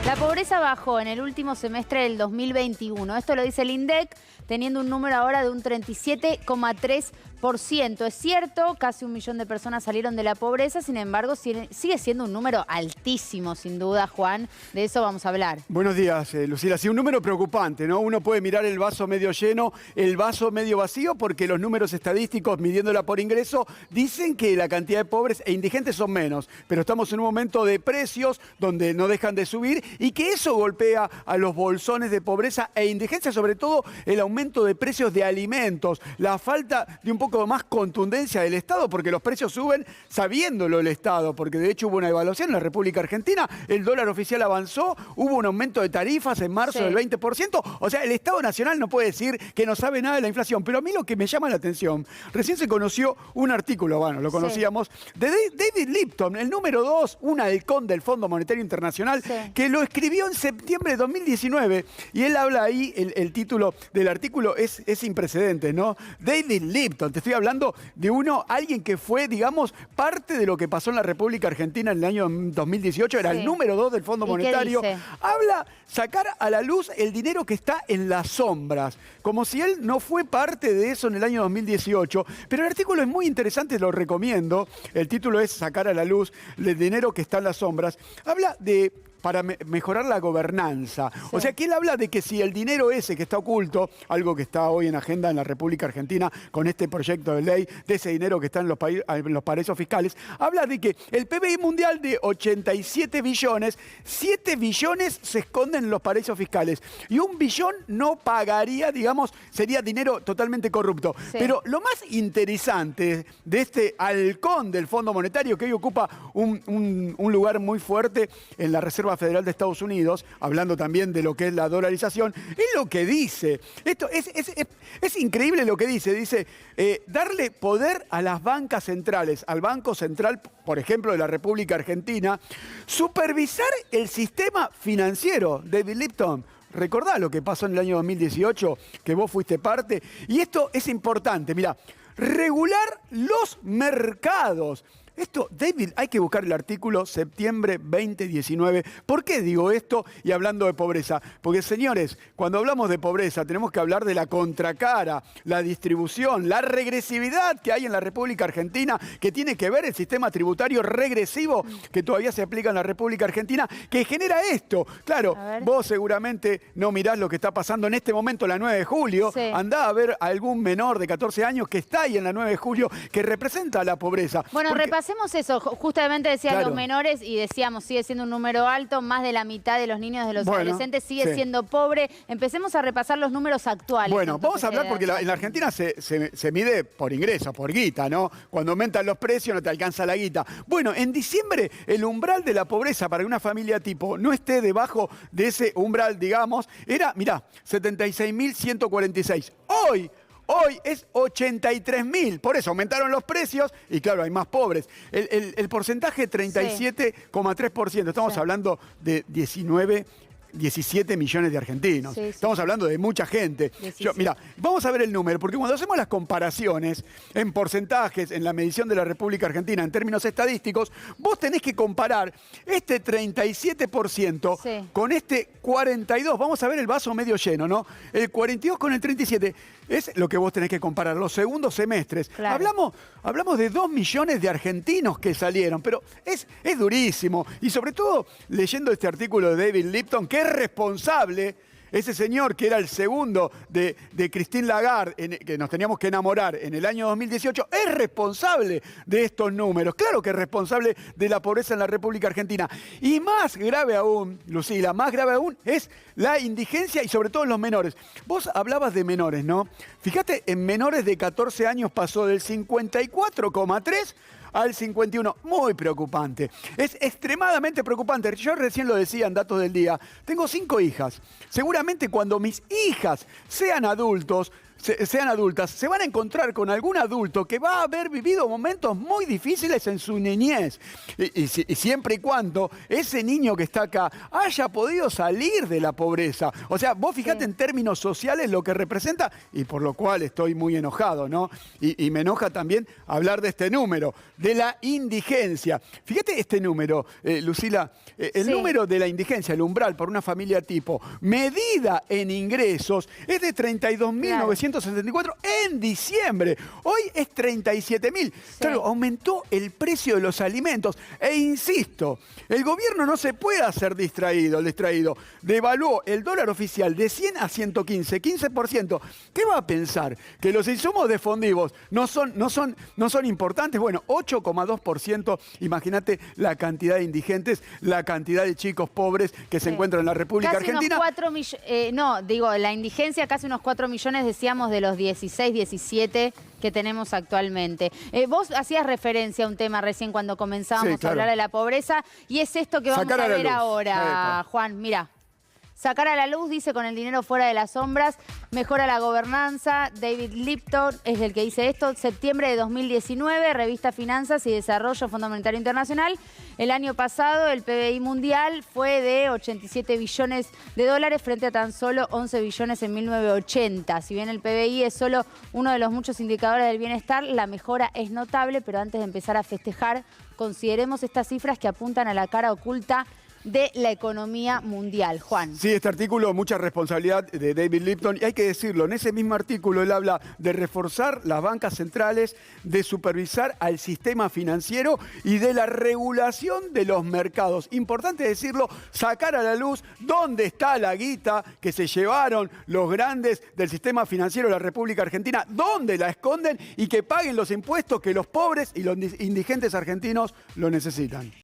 La pobreza bajó en el último semestre del 2021. Esto lo dice el INDEC, teniendo un número ahora de un 37,3%. Es cierto, casi 1 millón de personas salieron de la pobreza, sin embargo, sigue siendo un número altísimo, sin duda, Juan. De eso vamos a hablar. Buenos días, Lucila. Sí, un número preocupante, ¿no? Uno puede mirar el vaso medio lleno, el vaso medio vacío, porque los números estadísticos, midiéndola por ingreso, dicen que la cantidad de pobres e indigentes son menos. Pero estamos en un momento de precios donde no dejan de subir y que eso golpea a los bolsones de pobreza e indigencia, sobre todo el aumento de precios de alimentos, la falta de un poco más contundencia del Estado, porque los precios suben sabiéndolo el Estado, porque de hecho hubo una devaluación en la República Argentina, el dólar oficial avanzó, hubo un aumento de tarifas en marzo del 20%, o sea, el Estado Nacional no puede decir que no sabe nada de la inflación, pero a mí lo que me llama la atención, recién se conoció un artículo, bueno, lo conocíamos, de David Lipton, el número 2, un halcón del Fondo Monetario Internacional, que lo escribió en septiembre de 2019, y él habla ahí, el título del artículo es sin precedentes, ¿no? David Lipton, te estoy hablando de alguien que fue, digamos, parte de lo que pasó en la República Argentina en el año 2018, era el número 2 del Fondo Monetario. Habla sacar a la luz el dinero que está en las sombras, como si él no fue parte de eso en el año 2018, pero el artículo es muy interesante, lo recomiendo, el título es Sacar a la luz el dinero que está en las sombras. Habla de para mejorar la gobernanza. O sea, que él habla de que si el dinero ese que está oculto, algo que está hoy en agenda en la República Argentina con este proyecto de ley, de ese dinero que está en los paraísos fiscales, habla de que el PBI mundial de 87 billones, 7 billones se esconden en los paraísos fiscales y 1 billón no pagaría, digamos, sería dinero totalmente corrupto. Pero lo más interesante de este halcón del Fondo Monetario, que hoy ocupa un lugar muy fuerte en la Reserva Federal de Estados Unidos, hablando también de lo que es la dolarización, es lo que dice. Esto es increíble lo que dice. Dice, darle poder a las bancas centrales, al Banco Central, por ejemplo, de la República Argentina, supervisar el sistema financiero. David Lipton, recordá lo que pasó en el año 2018, que vos fuiste parte, y esto es importante, mirá, regular los mercados. Esto, David, hay que buscar el artículo septiembre 2019. ¿Por qué digo esto y hablando de pobreza? Porque, señores, cuando hablamos de pobreza tenemos que hablar de la contracara, la distribución, la regresividad que hay en la República Argentina, que tiene que ver el sistema tributario regresivo que todavía se aplica en la República Argentina, que genera esto. Claro, vos seguramente no mirás lo que está pasando en este momento, la 9 de julio. Andá a ver a algún menor de 14 años que está ahí en la 9 de julio, que representa la pobreza. Bueno, hacemos eso, justamente decían los menores y decíamos, sigue siendo un número alto, más de la mitad de los niños, de los adolescentes sigue siendo pobre. Empecemos a repasar los números actuales. Bueno, vamos a hablar porque en la Argentina se mide por ingreso, por guita, ¿no? Cuando aumentan los precios no te alcanza la guita. Bueno, en diciembre el umbral de la pobreza para que una familia tipo no esté debajo de ese umbral, digamos, era, mirá, 76.146. Hoy es 83.000, por eso aumentaron los precios y claro, hay más pobres. El porcentaje 37,3%, estamos hablando de 17 millones de argentinos. Estamos hablando de mucha gente. Mira, vamos a ver el número, porque cuando hacemos las comparaciones en porcentajes, en la medición de la República Argentina, en términos estadísticos, vos tenés que comparar este 37% con este 42%. Vamos a ver el vaso medio lleno, ¿no? El 42 con el 37 es lo que vos tenés que comparar, los segundos semestres. Hablamos de 2 millones de argentinos que salieron, pero es durísimo. Y sobre todo, leyendo este artículo de David Lipton, que es responsable, ese señor que era el segundo de Christine Lagarde, que nos teníamos que enamorar en el año 2018, es responsable de estos números. Claro que es responsable de la pobreza en la República Argentina. Y más grave aún, Lucila, más grave aún es la indigencia y sobre todo en los menores. Vos hablabas de menores, ¿no? Fíjate, en menores de 14 años pasó del 54,3% al 51%. Muy preocupante. Es extremadamente preocupante. Yo recién lo decía en Datos del Día. Tengo 5 hijas. Seguramente cuando mis hijas sean adultos, sean adultas, se van a encontrar con algún adulto que va a haber vivido momentos muy difíciles en su niñez. Y siempre y cuando ese niño que está acá haya podido salir de la pobreza. O sea, vos fijate en términos sociales lo que representa, y por lo cual estoy muy enojado, ¿no? Y me enoja también hablar de este número, de la indigencia. Fíjate este número, Lucila, el número de la indigencia, el umbral por una familia tipo, medida en ingresos, es de 32.964 en diciembre. Hoy es 37.000. Claro, aumentó el precio de los alimentos. E insisto, el gobierno no se puede hacer distraído. Devaluó el dólar oficial de 100 a 115, 15%. ¿Qué va a pensar? ¿Que los insumos de Fondivos no son importantes? Bueno, 8,2%. Imagínate la cantidad de indigentes, la cantidad de chicos pobres que se encuentran en la República Argentina. La indigencia, casi unos 4 millones, decíamos, de los 16, 17 que tenemos actualmente. Vos hacías referencia a un tema recién cuando comenzábamos a hablar de la pobreza, y es esto que vamos a ver ahora, Juan. Mira. Sacar a la luz, dice, con el dinero fuera de las sombras, mejora la gobernanza. David Lipton es el que dice esto. Septiembre de 2019, revista Finanzas y Desarrollo, Fondo Monetario Internacional. El año pasado el PBI mundial fue de 87 billones de dólares frente a tan solo 11 billones en 1980. Si bien el PBI es solo uno de los muchos indicadores del bienestar, la mejora es notable, pero antes de empezar a festejar, consideremos estas cifras que apuntan a la cara oculta de la economía mundial. Juan. Sí, este artículo, mucha responsabilidad de David Lipton, y hay que decirlo, en ese mismo artículo él habla de reforzar las bancas centrales, de supervisar al sistema financiero y de la regulación de los mercados. Importante decirlo, sacar a la luz dónde está la guita que se llevaron los grandes del sistema financiero de la República Argentina, dónde la esconden, y que paguen los impuestos que los pobres y los indigentes argentinos lo necesitan.